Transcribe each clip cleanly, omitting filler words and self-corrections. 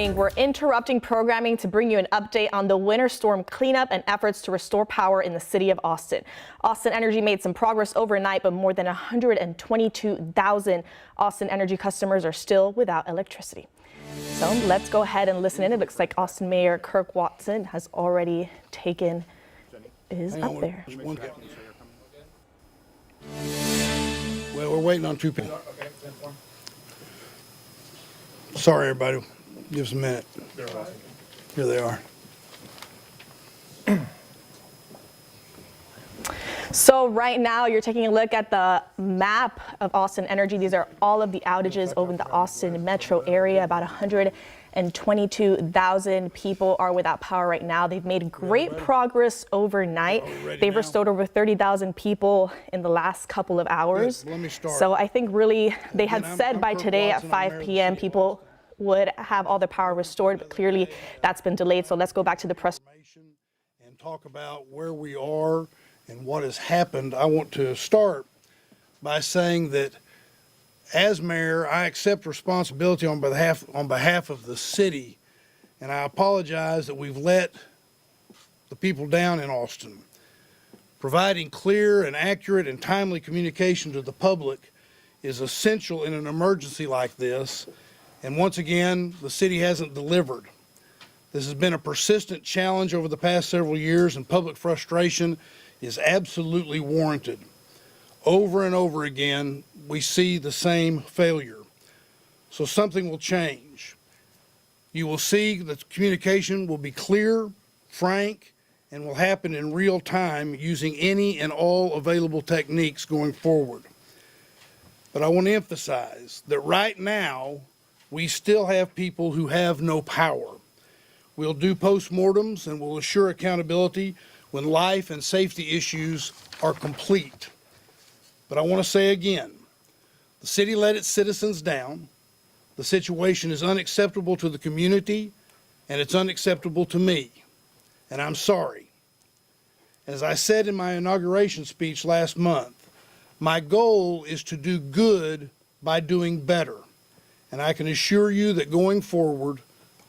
We're interrupting programming to bring you an update on the winter storm cleanup and efforts to restore power in the city of Austin. Austin Energy made some progress overnight, but more than 122,000 Austin Energy customers are still without electricity. So let's go ahead and listen in. It looks like Austin Mayor Kirk Watson has already taken is up there. Well, we're waiting on two people. Sorry, everybody. Give us a minute. Here they are. So right now you're taking a look at the map of Austin Energy. These are all of the outages over in the Austin metro area. About 122,000 people are without power right now. They've made great progress overnight. They've restored over 30,000 people in the last couple of hours. Let me start. So I think really they had said by today at 5 p.m. people would have all the power restored, but clearly that's been delayed. So let's go back to the press and talk about where we are and what has happened. I want to start by saying that as mayor, I accept responsibility on behalf of the city, and I apologize that we've let the people down in Austin. Providing clear and accurate and timely communication to the public is essential in an emergency like this. And once again, the city hasn't delivered. This has been a persistent challenge over the past several years, and public frustration is absolutely warranted. Over and over again, we see the same failure. So something will change. You will see that communication will be clear, frank, and will happen in real time using any and all available techniques going forward. But I want to emphasize that right now, we still have people who have no power. We'll do postmortems and we'll assure accountability when life and safety issues are complete. But I want to say again, the city let its citizens down. The situation is unacceptable to the community, and it's unacceptable to me. And I'm sorry. As I said in my inauguration speech last month, my goal is to do good by doing better. And I can assure you that going forward,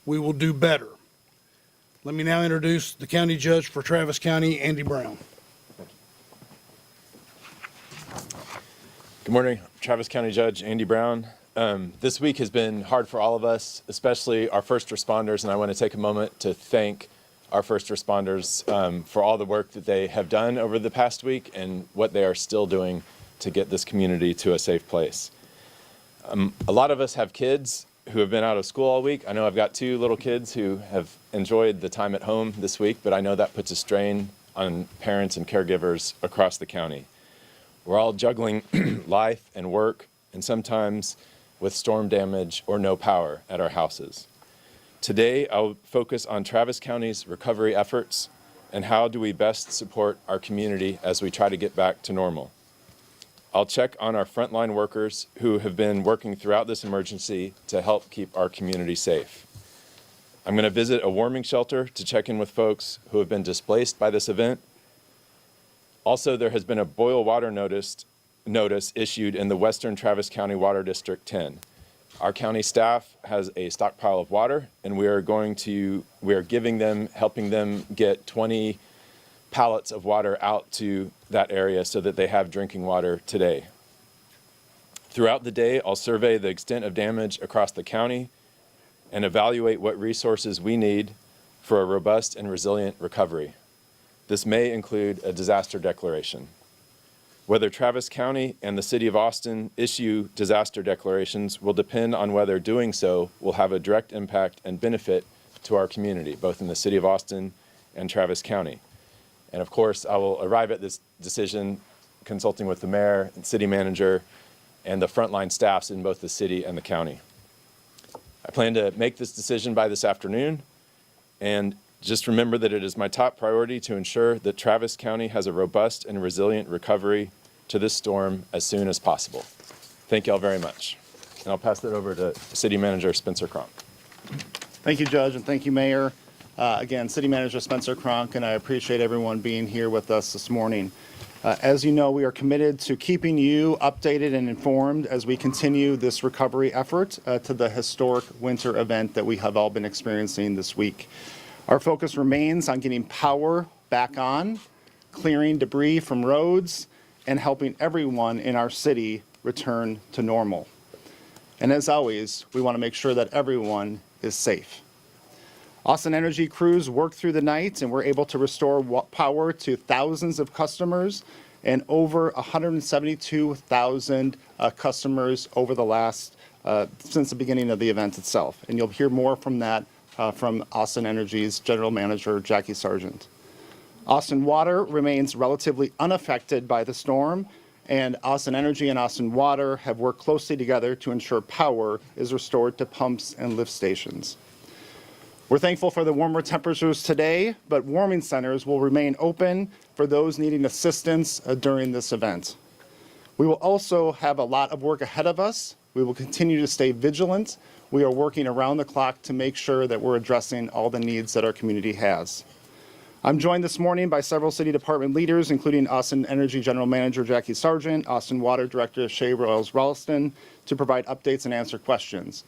we will do better. Let me now introduce the county judge for Travis County, Andy Brown. Good morning, Travis County Judge Andy Brown. This week has been hard for all of us, especially our first responders, and I want to take a moment to thank our first responders for all the work that they have done over the past week and what they are still doing to get this community to a safe place. A lot of us have kids who have been out of school all week. I know I've got two little kids who have enjoyed the time at home this week, but I know that puts a strain on parents and caregivers across the county. We're all juggling life and work, and sometimes with storm damage or no power at our houses. Today, I'll focus on Travis County's recovery efforts and how do we best support our community as we try to get back to normal. I'll check on our frontline workers who have been working throughout this emergency to help keep our community safe. I'm going to visit a warming shelter to check in with folks who have been displaced by this event. Also, there has been a boil water notice issued in the Western Travis County Water District 10. Our county staff has a stockpile of water, and we are helping them get 20 pallets of water out to that area so that they have drinking water today. Throughout the day, I'll survey the extent of damage across the county and evaluate what resources we need for a robust and resilient recovery. This may include a disaster declaration. Whether Travis County and the City of Austin issue disaster declarations will depend on whether doing so will have a direct impact and benefit to our community, both in the City of Austin and Travis County. And of course, I will arrive at this decision consulting with the mayor and city manager and the frontline staffs in both the city and the county. I plan to make this decision by this afternoon, and just remember that it is my top priority to ensure that Travis County has a robust and resilient recovery to this storm as soon as possible. Thank you all very much. And I'll pass it over to City Manager Spencer Cronk. Thank you, Judge, and thank you, Mayor. Again, City Manager Spencer Cronk, and I appreciate everyone being here with us this morning. As you know, we are committed to keeping you updated and informed as we continue this recovery effort to the historic winter event that we have all been experiencing this week. Our focus remains on getting power back on, clearing debris from roads, and helping everyone in our city return to normal. And as always, we want to make sure that everyone is safe. Austin Energy crews worked through the night and were able to restore power to thousands of customers and over 172,000 customers over the last, since the beginning of the event itself. And you'll hear more from that from Austin Energy's General Manager, Jackie Sargent. Austin Water remains relatively unaffected by the storm, and Austin Energy and Austin Water have worked closely together to ensure power is restored to pumps and lift stations. We're thankful for the warmer temperatures today, but warming centers will remain open for those needing assistance during this event. We will also have a lot of work ahead of us. We will continue to stay vigilant. We are working around the clock to make sure that we're addressing all the needs that our community has. I'm joined this morning by several city department leaders, including Austin Energy General Manager Jackie Sargent, Austin Water Director Shay Royals-Ralston, to provide updates and answer questions.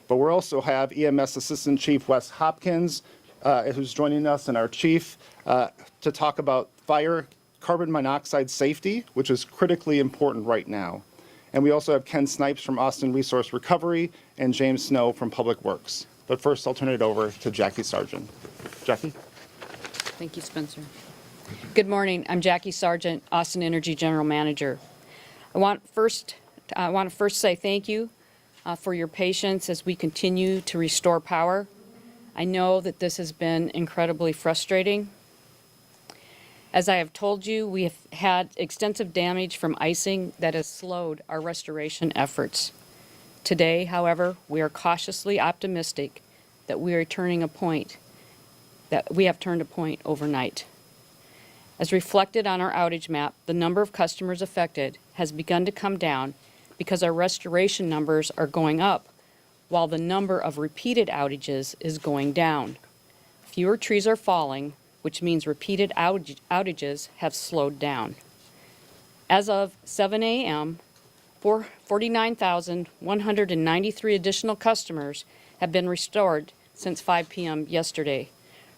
But we also have EMS Assistant Chief Wes Hopkins, who's joining us, and our chief to talk about fire carbon monoxide safety, which is critically important right now. And we also have Ken Snipes from Austin Resource Recovery and James Snow from Public Works. But first, I'll turn it over to Jackie Sargent. Jackie? Thank you, Spencer. Good morning. I'm Jackie Sargent, Austin Energy General Manager. I want to first say thank you for your patience as we continue to restore power. I know that this has been incredibly frustrating. As I have told you, we have had extensive damage from icing that has slowed our restoration efforts. Today, however, we are cautiously optimistic that we have turned a point overnight. As reflected on our outage map, the number of customers affected has begun to come down because our restoration numbers are going up while the number of repeated outages is going down. Fewer trees are falling, which means repeated outages have slowed down. As of 7 a.m., 49,193 additional customers have been restored since 5 p.m. yesterday,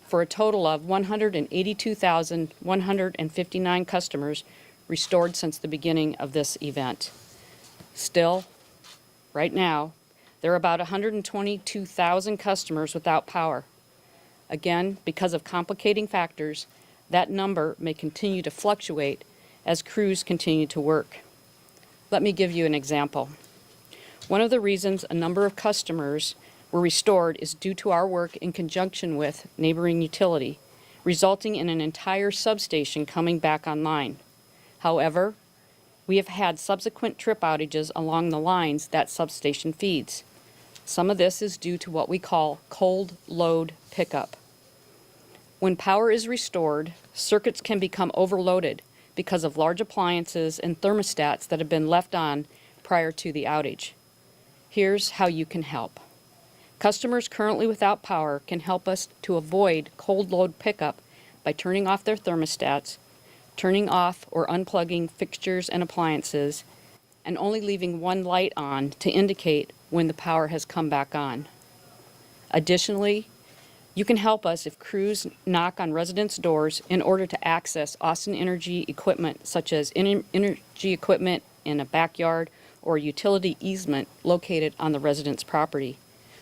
for a total of 182,159 customers restored since the beginning of this event. Still, right now, there are about 122,000 customers without power. Again, because of complicating factors, that number may continue to fluctuate as crews continue to work. Let me give you an example. One of the reasons a number of customers were restored is due to our work in conjunction with neighboring utility, resulting in an entire substation coming back online. However, we have had subsequent trip outages along the lines that substation feeds. Some of this is due to what we call cold load pickup. When power is restored, circuits can become overloaded because of large appliances and thermostats that have been left on prior to the outage. Here's how you can help. Customers currently without power can help us to avoid cold load pickup by turning off their thermostats, turning off or unplugging fixtures and appliances, and only leaving one light on to indicate when the power has come back on. Additionally, you can help us if crews knock on residents' doors in order to access Austin Energy equipment, such as energy equipment in a backyard or utility easement located on the resident's property.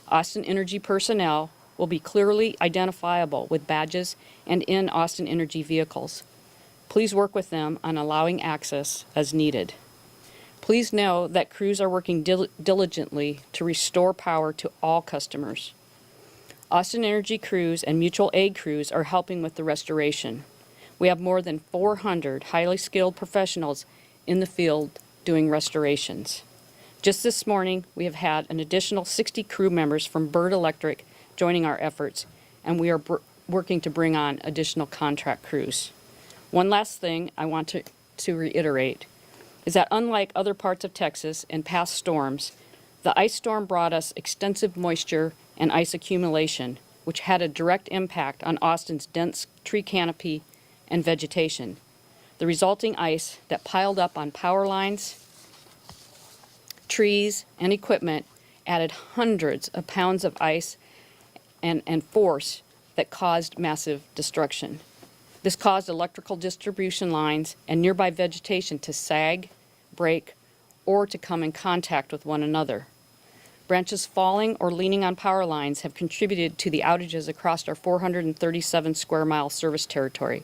Austin Energy personnel will be clearly identifiable with badges and in Austin Energy vehicles. Please work with them on allowing access as needed. Please know that crews are working diligently to restore power to all customers. Austin Energy crews and mutual aid crews are helping with the restoration. We have more than 400 highly skilled professionals in the field doing restorations. Just this morning, we have had an additional 60 crew members from Bird Electric joining our efforts, and we are working to bring on additional contract crews. One last thing I want to reiterate is that unlike other parts of Texas and past storms, the ice storm brought us extensive moisture and ice accumulation, which had a direct impact on Austin's dense tree canopy and vegetation. The resulting ice that piled up on power lines, trees, and equipment added hundreds of pounds of ice and force that caused massive destruction. This caused electrical distribution lines and nearby vegetation to sag, break, or to come in contact with one another. Branches falling or leaning on power lines have contributed to the outages across our 437 square mile service territory.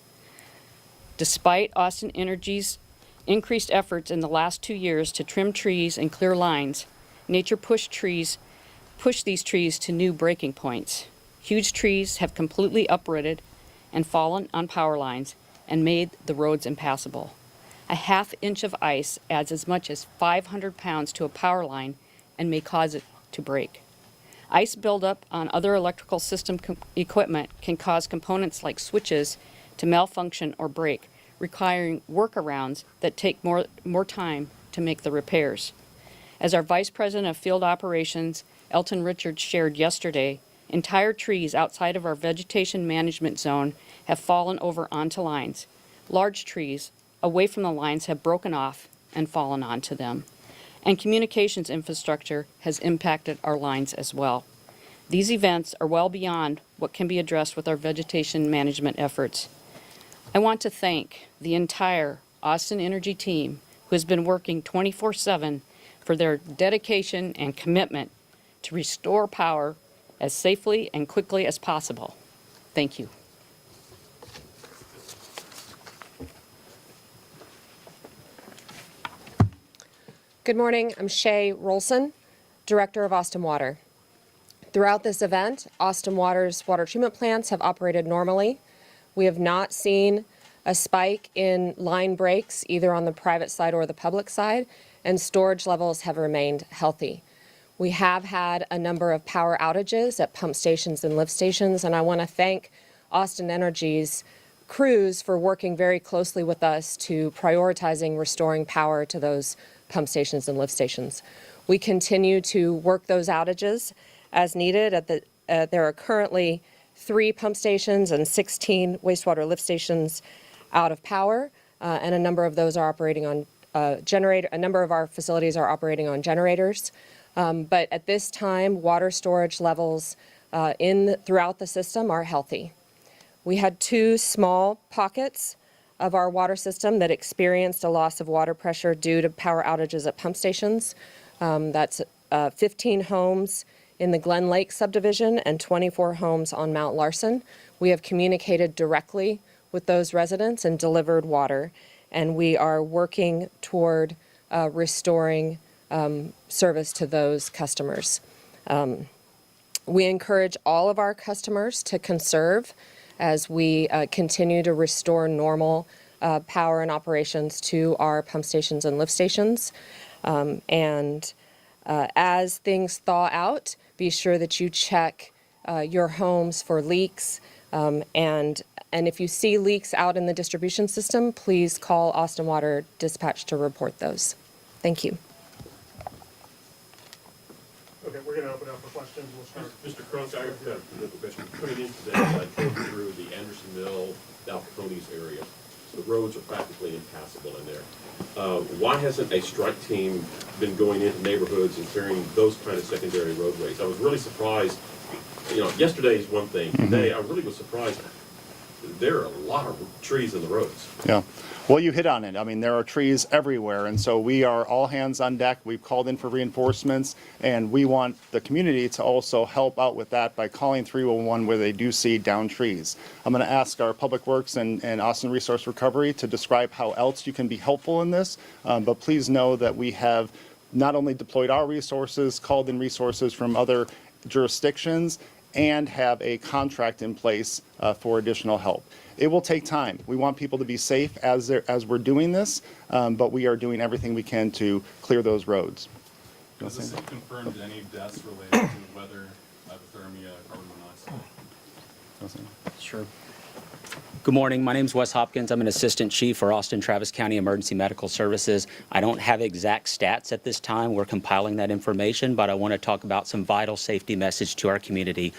Despite Austin Energy's increased efforts in the last 2 years to trim trees and clear lines, nature pushed these trees to new breaking points. Huge trees have completely uprooted and fallen on power lines and made the roads impassable. A half inch of ice adds as much as 500 pounds to a power line and may cause it to break. Ice buildup on other electrical system equipment can cause components like switches to malfunction or break, requiring workarounds that take more time to make the repairs. As our Vice President of Field Operations, Elton Richards, shared yesterday, entire trees outside of our vegetation management zone have fallen over onto lines. Large trees away from the lines have broken off and fallen onto them. And communications infrastructure has impacted our lines as well. These events are well beyond what can be addressed with our vegetation management efforts. I want to thank the entire Austin Energy team who has been working 24/7 for their dedication and commitment to restore power as safely and quickly as possible. Thank you. Good morning. I'm Shay Rolson, Director of Austin Water. Throughout this event, Austin Water's water treatment plants have operated normally. We have not seen a spike in line breaks either on the private side or the public side, and storage levels have remained healthy. We have had a number of power outages at pump stations and lift stations, and I want to thank Austin Energy's crews for working very closely with us to prioritizing restoring power to those pump stations and lift stations. We continue to work those outages as needed. There are currently 3 pump stations and 16 wastewater lift stations out of power, and a number of those are operating on a number of our facilities are operating on generators. But at this time, water storage levels throughout the system are healthy. We had 2 small pockets of our water system that experienced a loss of water pressure due to power outages at pump stations. That's 15 homes in the Glen Lake subdivision and 24 homes on Mount Larson. We have communicated directly with those residents and delivered water, and we are working toward restoring service to those customers. We encourage all of our customers to conserve as we continue to restore normal power and operations to our pump stations and lift stations. As things thaw out, be sure that you check your homes for leaks. And if you see leaks out in the distribution system, please call Austin Water Dispatch to report those. Thank you. Okay, we're going to open up for questions. We'll start. Mr. Crunk, I have a question. Putting into this, I drove through the Andersonville, Dalcones area. The roads are practically impassable in there. Why hasn't a strike team been going into neighborhoods and clearing those kind of secondary roadways? I was really surprised. You know, yesterday is one thing. Today, I really was surprised. There are a lot of trees in the roads. Yeah. Well, you hit on it. I mean, there are trees everywhere, and so we are all hands on deck. We've called in for reinforcements, and we want the community to also help out with that by calling 311 where they do see downed trees. I'm going to ask our Public Works and Austin Resource Recovery to describe how else you can be helpful in this, but please know that we have not only deployed our resources, called in resources from other jurisdictions, and have a contract in place for additional help. It will take time. We want people to be safe as we're doing this, but we are doing everything we can to clear those roads. Has the city confirmed any deaths related to weather, hypothermia, carbon monoxide? Sure. Good morning. My name is Wes Hopkins. I'm an assistant chief for Austin Travis County Emergency Medical Services. I don't have exact stats at this time. We're compiling that information, but I want to talk about some vital safety message to our community.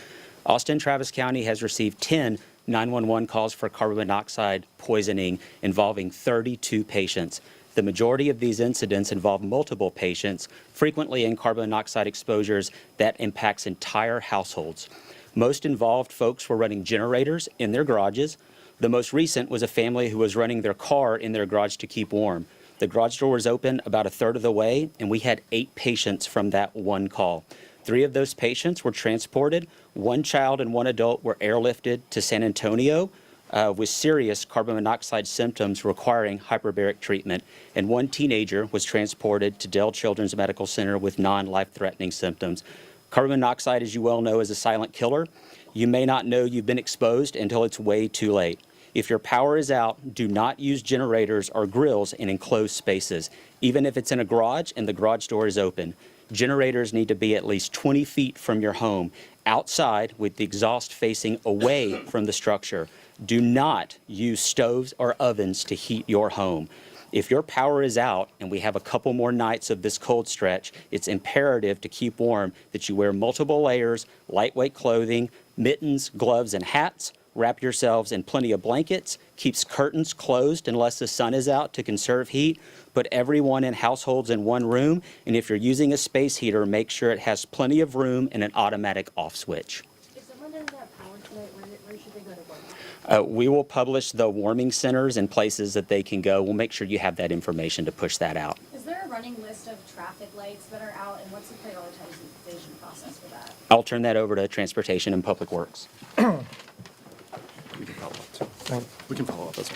Austin Travis County has received 10 911 calls for carbon monoxide poisoning involving 32 patients. The majority of these incidents involve multiple patients, frequently in carbon monoxide exposures that impacts entire households. Most involved folks were running generators in their garages. The most recent was a family who was running their car in their garage to keep warm. The garage door was open about a third of the way, and we had 8 patients from that one call. 3 of those patients were transported. 1 child and 1 adult were airlifted to San Antonio with serious carbon monoxide symptoms requiring hyperbaric treatment, and 1 teenager was transported to Dell Children's Medical Center with non-life-threatening symptoms. Carbon monoxide, as you well know, is a silent killer. You may not know you've been exposed until it's way too late. If your power is out, do not use generators or grills in enclosed spaces, even if it's in a garage and the garage door is open. Generators need to be at least 20 feet from your home, outside with the exhaust facing away from the structure. Do not use stoves or ovens to heat your home. If your power is out and we have a couple more nights of this cold stretch, it's imperative to keep warm that you wear multiple layers, lightweight clothing, mittens, gloves, and hats. Wrap yourselves in plenty of blankets. Keeps curtains closed unless the sun is out to conserve heat. Put everyone in households in one room. And if you're using a space heater, make sure it has plenty of room and an automatic off switch. If someone doesn't have power tonight, where should they go to work? We will publish the warming centers and places that they can go. We'll make sure you have that information to push that out. Is there a running list of traffic lights that are out, and what's the prioritization process for that? I'll turn that over to Transportation and Public Works. We can follow up too. We can follow up as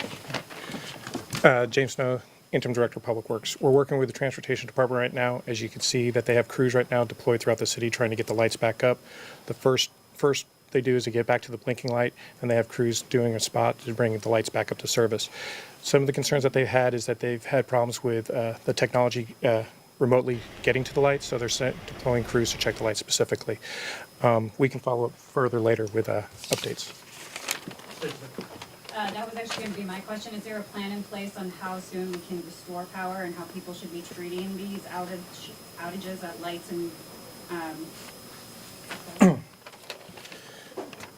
well. James Snow, Interim Director of Public Works. We're working with the Transportation Department right now. As you can see, that they have crews right now deployed throughout the city trying to get the lights back up. The first they do is to get back to the blinking light, and they have crews doing a spot to bring the lights back up to service. Some of the concerns that they've had is that they've had problems with the technology remotely getting to the lights, so they're deploying crews to check the lights specifically. We can follow up further later with updates. That was actually going to be my question. Is there a plan in place on how soon we can restore power and how people should be treating these outages at lights and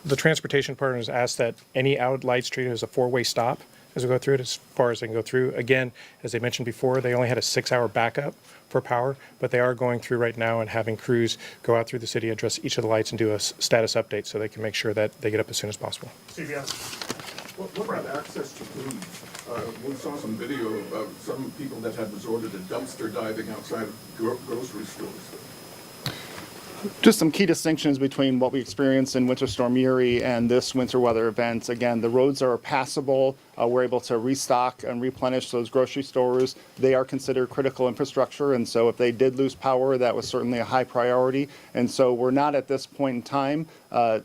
The transportation partners asked that any out lights treated as a 4-way stop as we go through it, as far as they can go through. Again, as they mentioned before, they only had a 6-hour backup for power, but they are going through right now and having crews go out through the city, address each of the lights, and do a status update so they can make sure that they get up as soon as possible. CBS. What about access to food? We saw some video of some people that had resorted to dumpster diving outside of grocery stores. Just some key distinctions between what we experienced in Winter Storm Uri and this winter weather event. Again, the roads are passable. We're able to restock and replenish those grocery stores. They are considered critical infrastructure, and so if they did lose power, that was certainly a high priority. And so we're not at this point in time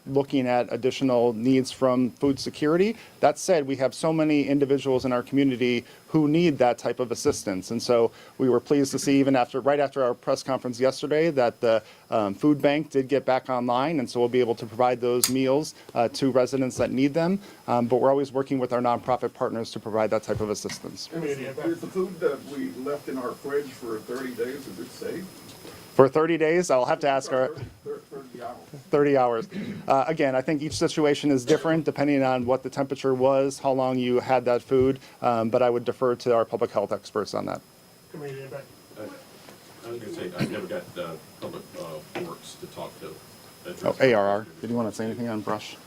looking at additional needs from food security. That said, we have so many individuals in our community who need that type of assistance. And so we were pleased to see, even right after our press conference yesterday, that the food bank did get back online, and so we'll be able to provide those meals to residents that need them. But we're always working with our nonprofit partners to provide that type of assistance. Is the food that we left in our fridge for 30 days, is it safe? For 30 days, I'll have to ask our 30 hours. Again, I think each situation is different depending on what the temperature was, how long you had that food, but I would defer to our public health experts on that. I was going to say, I never got Public Works to talk to. ARR, did you want to say anything on brush?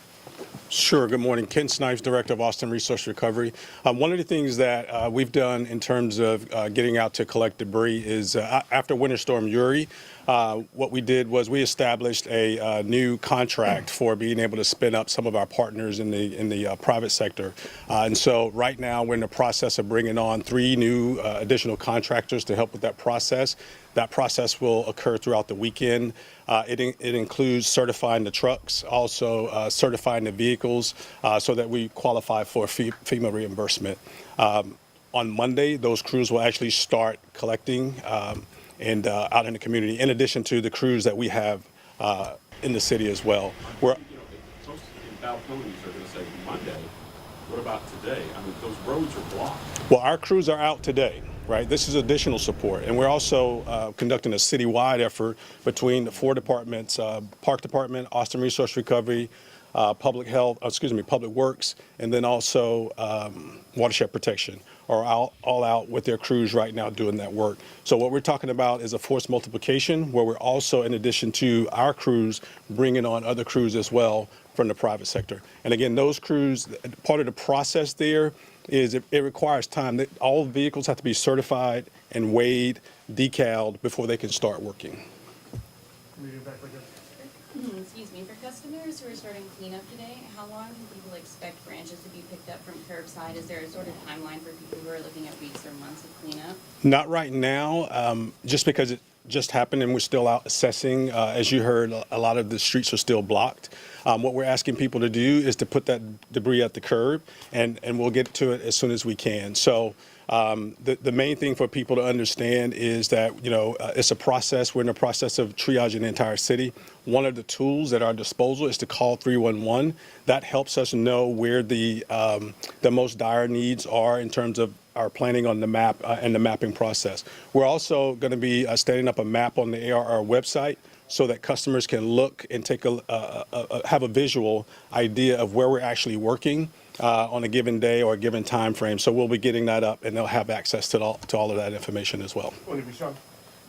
Sure. Good morning. Ken Snipes, Director of Austin Resource Recovery. One of the things that we've done in terms of getting out to collect debris is after Winter Storm Uri, what we did was we established a new contract for being able to spin up some of our partners in the private sector. And so right now we're in the process of bringing on 3 new additional contractors to help with that process. That process will occur throughout the weekend. It includes certifying the trucks, also certifying the vehicles so that we qualify for FEMA reimbursement. On Monday, those crews will actually start collecting and out in the community, in addition to the crews that we have in the city as well. Folks in balconies are going to say Monday. What about today? I mean, those roads are blocked. Well, our crews are out today. Right. This is additional support, and we're also conducting a citywide effort between the 4 departments: Park Department, Austin Resource Recovery, public health, public works, and then also watershed protection are all out with their crews right now doing that work. So what we're talking about is a force multiplication where we're also, in addition to our crews, bringing on other crews as well from the private sector. And again, those crews, part of the process there is it requires time. All vehicles have to be certified and weighed, decaled before they can start working. Excuse me, for customers who are starting cleanup today, how long do people expect branches to be picked up from curbside? Is there a sort of timeline for people who are looking at weeks or months of cleanup? Not right now, just because it just happened and we're still out assessing. As you heard, a lot of the streets are still blocked. What we're asking people to do is to put that debris at the curb, and we'll get to it as soon as we can. So the main thing for people to understand is that, it's a process. We're in the process of triaging the entire city. One of the tools at our disposal is to call 311. That helps us know where the most dire needs are in terms of our planning on the map and the mapping process. We're also going to be setting up a map on the ARR website so that customers can look and take have a visual idea of where we're actually working on a given day or a given time frame. So we'll be getting that up, and they'll have access to all of that information as well.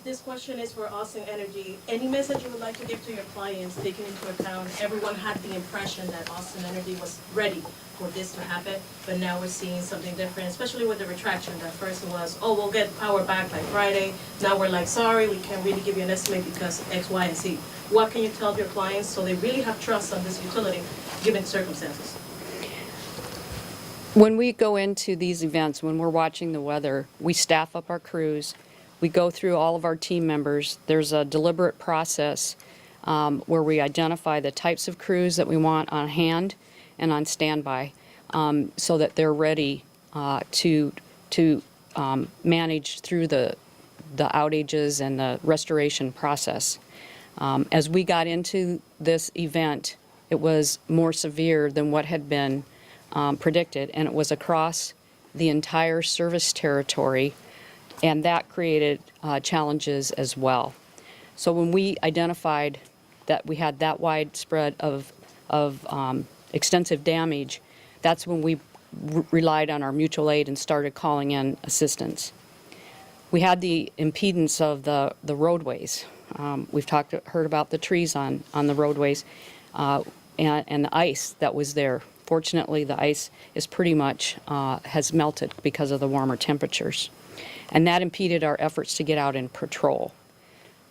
This question is for Austin Energy. Any message you would like to give to your clients, taking into account everyone had the impression that Austin Energy was ready for this to happen, but now we're seeing something different, especially with the retraction. That first it was, oh, we'll get power back by Friday. Now we're like, sorry, we can't really give you an estimate because X, Y, and Z. What can you tell your clients so they really have trust on this utility given circumstances? When we go into these events, when we're watching the weather, we staff up our crews. We go through all of our team members. There's a deliberate process where we identify the types of crews that we want on hand and on standby so that they're ready to manage through the outages and the restoration process. As we got into this event, it was more severe than what had been predicted, and it was across the entire service territory, and that created challenges as well. So when we identified that we had that widespread of extensive damage, that's when we relied on our mutual aid and started calling in assistance. We had the impedance of the roadways. We've heard about the trees on the roadways and the ice that was there. Fortunately, the ice is pretty much has melted because of the warmer temperatures. And that impeded our efforts to get out and patrol.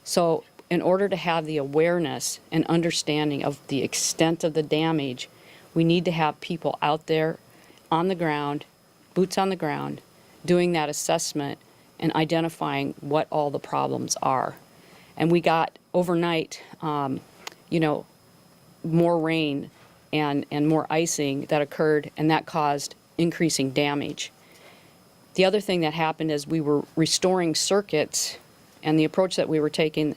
So in order to have the awareness and understanding of the extent of the damage, we need to have people out there on the ground, boots on the ground, doing that assessment and identifying what all the problems are. And we got overnight, more rain and more icing that occurred, and that caused increasing damage. The other thing that happened is we were restoring circuits, and the approach that we were taking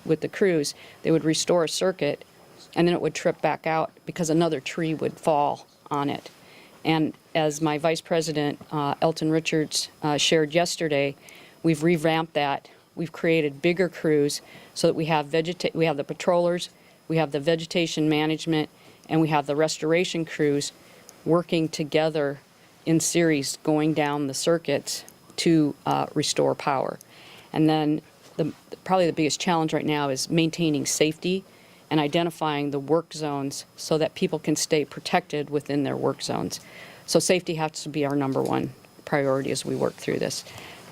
with the crews, they would restore a circuit, and then it would trip back out because another tree would fall on it. And as my Vice President, Elton Richards, shared yesterday, we've revamped that. We've created bigger crews so that we have the patrollers, we have the vegetation management, and we have the restoration crews working together in series going down the circuits to restore power. And then probably the biggest challenge right now is maintaining safety and identifying the work zones so that people can stay protected within their work zones. So safety has to be our #1 priority as we work through this.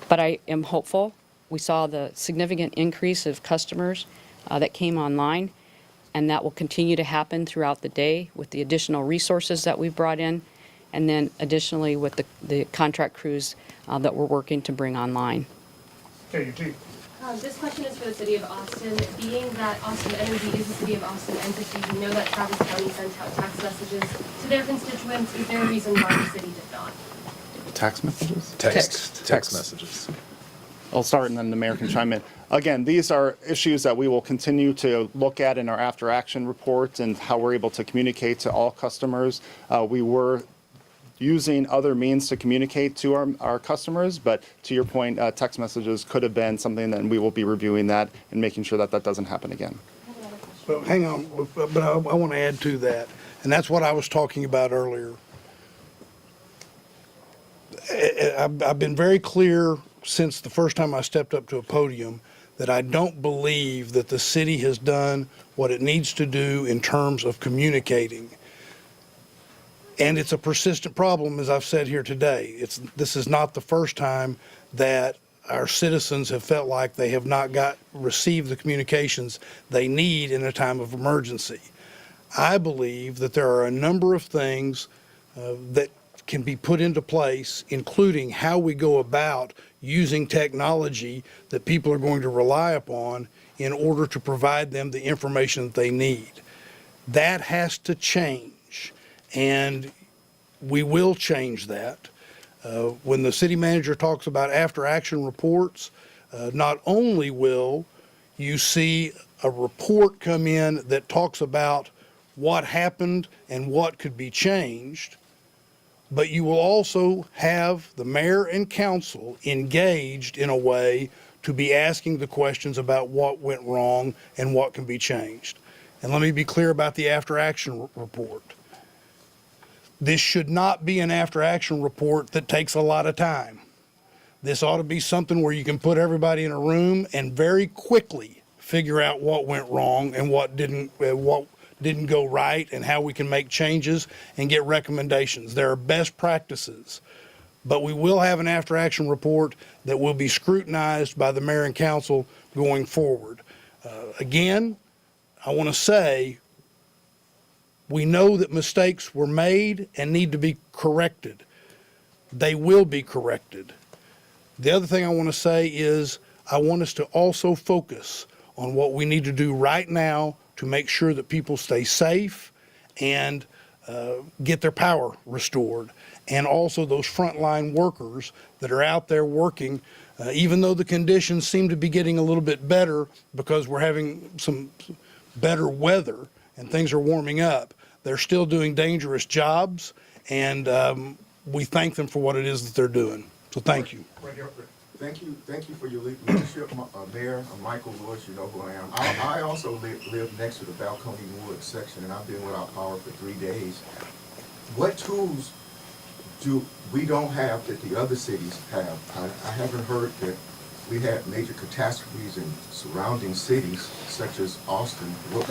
But I am hopeful. We saw the significant increase of customers that came online, and that will continue to happen throughout the day with the additional resources that we've brought in, and then additionally with the contract crews that we're working to bring online. KVUE. This question is for the City of Austin. Being that Austin Energy is a City of Austin entity, we know that Travis County sent out tax messages to their constituents. Is there a reason why the city did not? Tax messages? Text messages. I'll start and then the mayor can chime in. Again, these are issues that we will continue to look at in our after action reports and how we're able to communicate to all customers. We were using other means to communicate to our customers, but to your point, text messages could have been something, and we will be reviewing that and making sure that that doesn't happen again. But hang on, but I want to add to that. And that's what I was talking about earlier. I've been very clear since the first time I stepped up to a podium that I don't believe that the city has done what it needs to do in terms of communicating. And it's a persistent problem, as I've said here today. This is not the first time that our citizens have felt like they have not received the communications they need in a time of emergency. I believe that there are a number of things that can be put into place, including how we go about using technology that people are going to rely upon in order to provide them the information that they need. That has to change, and we will change that. When the city manager talks about after-action reports, not only will you see a report come in that talks about what happened and what could be changed, but you will also have the mayor and council engaged in a way to be asking the questions about what went wrong and what can be changed. And let me be clear about the after-action report. This should not be an after-action report that takes a lot of time. This ought to be something where you can put everybody in a room and very quickly figure out what went wrong and what didn't go right, and how we can make changes and get recommendations. There are best practices, but we will have an after-action report that will be scrutinized by the mayor and council going forward. Again, I want to say we know that mistakes were made and need to be corrected. They will be corrected. The other thing I want to say is I want us to also focus on what we need to do right now to make sure that people stay safe and get their power restored. And also those frontline workers that are out there working, even though the conditions seem to be getting a little bit better because we're having some better weather and things are warming up, they're still doing dangerous jobs, and we thank them for what it is that they're doing. So thank you. Thank you for your leadership, Mayor Michael Lewis. You know who I am. I also live next to the Balcony Wood section, and I've been without power for 3 days. What tools do we don't have that the other cities have? I haven't heard that we had major catastrophes in surrounding cities, such as Austin. What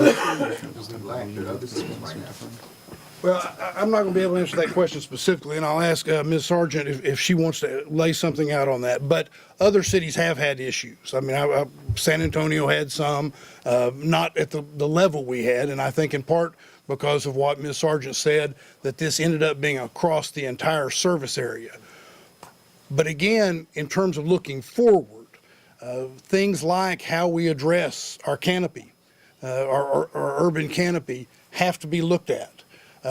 tools do we lack that other cities might have? Well, I'm not going to be able to answer that question specifically, and I'll ask Ms. Sargent if she wants to lay something out on that. But other cities have had issues. I mean, San Antonio had some, not at the level we had, and I think in part because of what Ms. Sargent said, that this ended up being across the entire service area. But again, in terms of looking forward, things like how we address our canopy, our urban canopy, have to be looked at.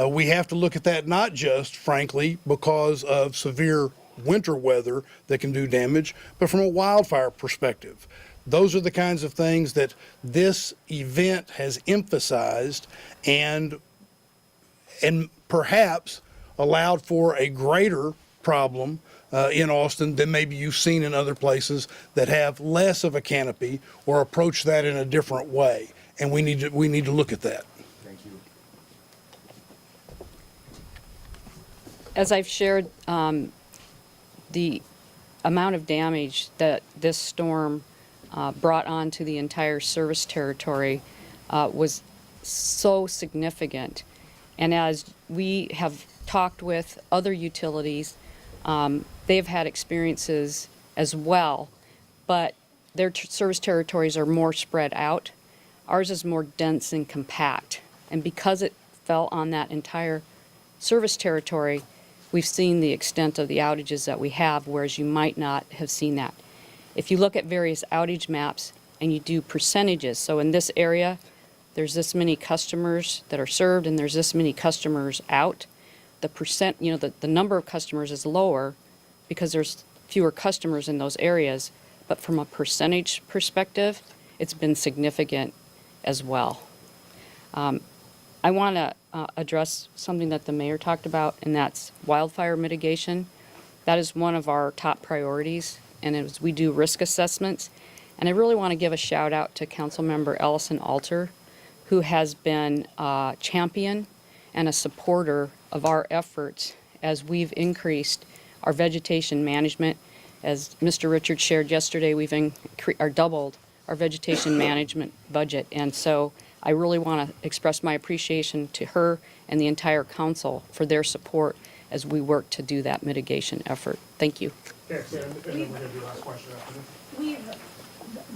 We have to look at that not just, frankly, because of severe winter weather that can do damage, but from a wildfire perspective. Those are the kinds of things that this event has emphasized and perhaps allowed for a greater problem in Austin than maybe you've seen in other places that have less of a canopy or approach that in a different way. And we need to look at that. Thank you. As I've shared, the amount of damage that this storm brought onto the entire service territory was so significant. And as we have talked with other utilities, they've had experiences as well, but their service territories are more spread out. Ours is more dense and compact. And because it fell on that entire service territory, we've seen the extent of the outages that we have, whereas you might not have seen that. If you look at various outage maps and you do percentages, so in this area, there's this many customers that are served and there's this many customers out, the percent, the number of customers is lower because there's fewer customers in those areas, but from a percentage perspective, it's been significant as well. I want to address something that the mayor talked about, and that's wildfire mitigation. That is one of our top priorities, and as we do risk assessments. And I really want to give a shout out to Councilmember Ellison Alter, who has been a champion and a supporter of our efforts as we've increased our vegetation management. As Mr. Richards shared yesterday, we've doubled our vegetation management budget. And so I really want to express my appreciation to her and the entire council for their support as we work to do that mitigation effort. Thank you. Yes, and then we're going to do last question after this.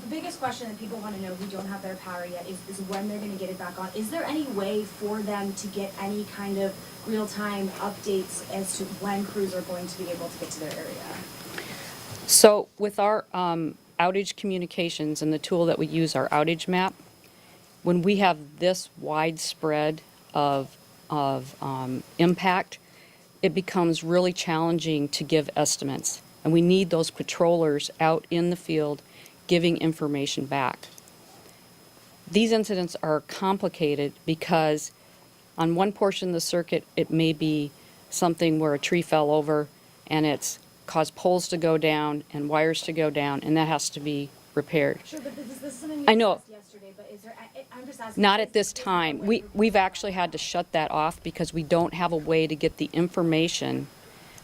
The biggest question that people want to know who don't have their power yet is when they're going to get it back on. Is there any way for them to get any kind of real-time updates as to when crews are going to be able to get to their area? So with our outage communications and the tool that we use, our outage map, when we have this widespread of impact, it becomes really challenging to give estimates. And we need those patrollers out in the field giving information back. These incidents are complicated because on one portion of the circuit, it may be something where a tree fell over and it's caused poles to go down and wires to go down, and that has to be repaired. Sure, but this is something you I know. discussed yesterday, but is there, I'm just asking. Not at this time. We've actually had to shut that off because we don't have a way to get the information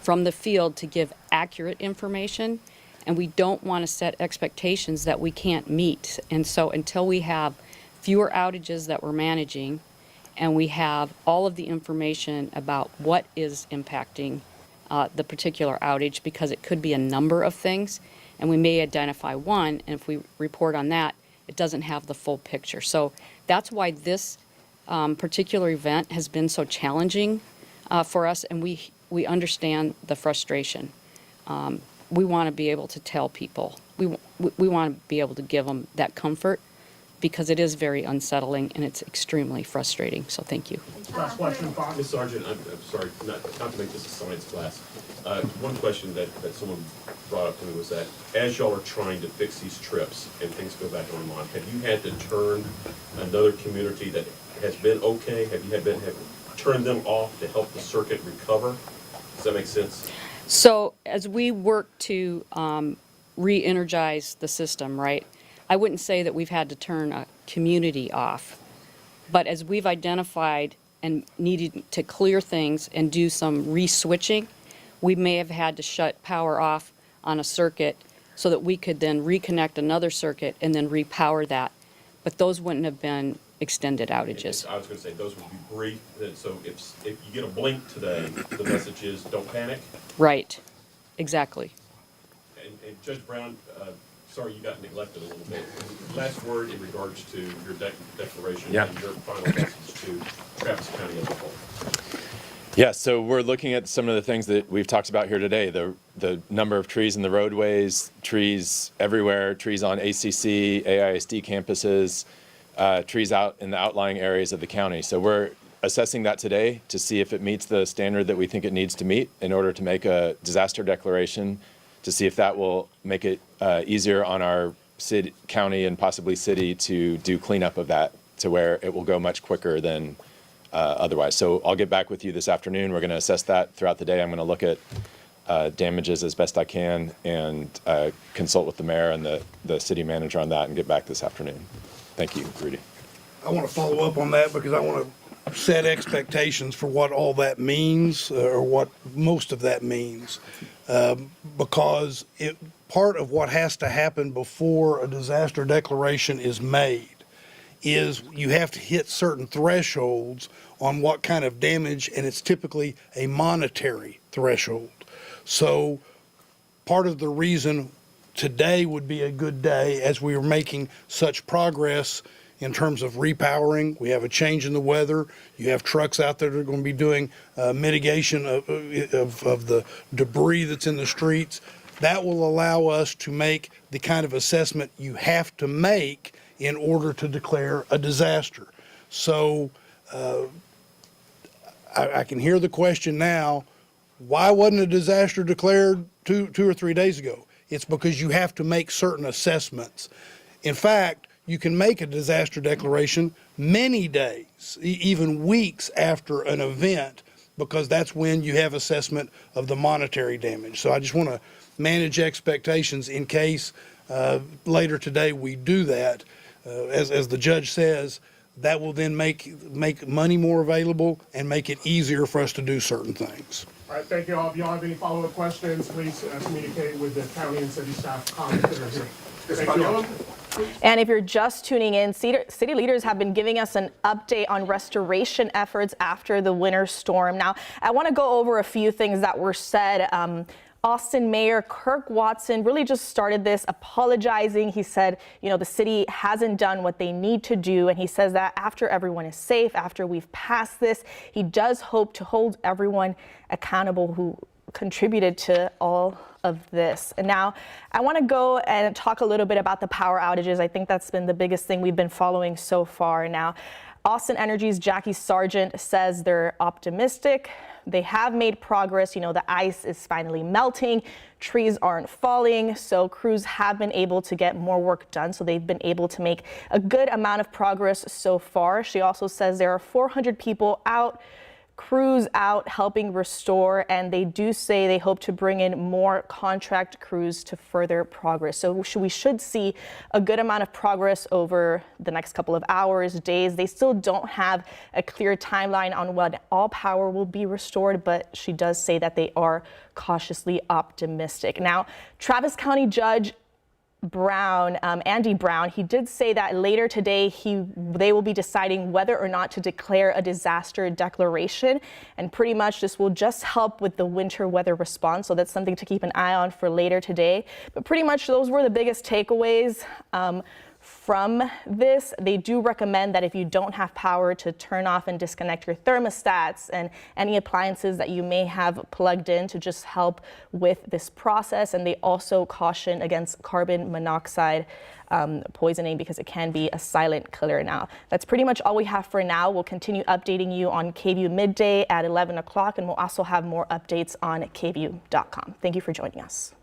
from the field to give accurate information, and we don't want to set expectations that we can't meet. And so until we have fewer outages that we're managing, and we have all of the information about what is impacting the particular outage, because it could be a number of things, and we may identify one, and if we report on that, it doesn't have the full picture. So that's why this particular event has been so challenging for us, and we understand the frustration. We want to be able to tell people. We want to be able to give them that comfort, because it is very unsettling and it's extremely frustrating. So thank you. Last question, Bob. Ms. Sargent, I'm sorry, not to make this a science class. One question that someone brought up to me was that as y'all are trying to fix these trips and things go back online, have you had to turn another community that has been okay? Have you have turned them off to help the circuit recover? Does that make sense? So as we work to re-energize the system, right, I wouldn't say that we've had to turn a community off, but as we've identified and needed to clear things and do some re-switching, we may have had to shut power off on a circuit so that we could then reconnect another circuit and then repower that. But those wouldn't have been extended outages. I was going to say those would be brief. So if you get a blink today, the message is don't panic. Right, exactly. And Judge Brown, sorry you got neglected a little bit. Last word in regards to your declaration and your final message to Travis County as a whole. Yeah, so we're looking at some of the things that we've talked about here today, the number of trees in the roadways, trees everywhere, trees on ACC, AISD campuses, trees out in the outlying areas of the county. So we're assessing that today to see if it meets the standard that we think it needs to meet in order to make a disaster declaration, to see if that will make it easier on our city, county, and possibly city to do cleanup of that to where it will go much quicker than otherwise. So I'll get back with you this afternoon. We're going to assess that throughout the day. I'm going to look at damages as best I can and consult with the mayor and the city manager on that and get back this afternoon. Thank you, Rudy. I want to follow up on that because I want to set expectations for what all that means, or what most of that means. Because part of what has to happen before a disaster declaration is made is you have to hit certain thresholds on what kind of damage, and it's typically a monetary threshold. So part of the reason today would be a good day as we are making such progress in terms of repowering. We have a change in the weather. You have trucks out there that are going to be doing mitigation of the debris that's in the streets. That will allow us to make the kind of assessment you have to make in order to declare a disaster. So I can hear the question now, why wasn't a disaster declared two or 3 days ago? It's because you have to make certain assessments. In fact, you can make a disaster declaration many days, even weeks after an event, because that's when you have assessment of the monetary damage. So I just want to manage expectations in case later today we do that. As the judge says, that will then make money more available and make it easier for us to do certain things. All right, thank you all. If y'all have any follow-up questions, please communicate with the county and city staff comments that are here. Thank you all. And if you're just tuning in, city leaders have been giving us an update on restoration efforts after the winter storm. Now, I want to go over a few things that were said. Austin Mayor Kirk Watson really just started this apologizing. He said, you know, the city hasn't done what they need to do. And he says that after everyone is safe, after we've passed this, he does hope to hold everyone accountable who contributed to all of this. And now I want to go and talk a little bit about the power outages. I think that's been the biggest thing we've been following so far. Now, Austin Energy's Jackie Sargent says they're optimistic. They have made progress. You know, the ice is finally melting. Trees aren't falling. So crews have been able to get more work done. So they've been able to make a good amount of progress so far. She also says there are 400 people out, crews out helping restore, and they do say they hope to bring in more contract crews to further progress. So we should see a good amount of progress over the next couple of hours, days. They still don't have a clear timeline on when all power will be restored, but she does say that they are cautiously optimistic. Now, Travis County Judge Andy Brown, he did say that later today they will be deciding whether or not to declare a disaster declaration, and pretty much this will just help with the winter weather response. So that's something to keep an eye on for later today. But pretty much those were the biggest takeaways from this. They do recommend that if you don't have power, to turn off and disconnect your thermostats and any appliances that you may have plugged in to just help with this process. And they also caution against carbon monoxide poisoning because it can be a silent killer. Now, that's pretty much all we have for now. We'll continue updating you on KVUE midday at 11 o'clock, and we'll also have more updates on KVUE.com. Thank you for joining us.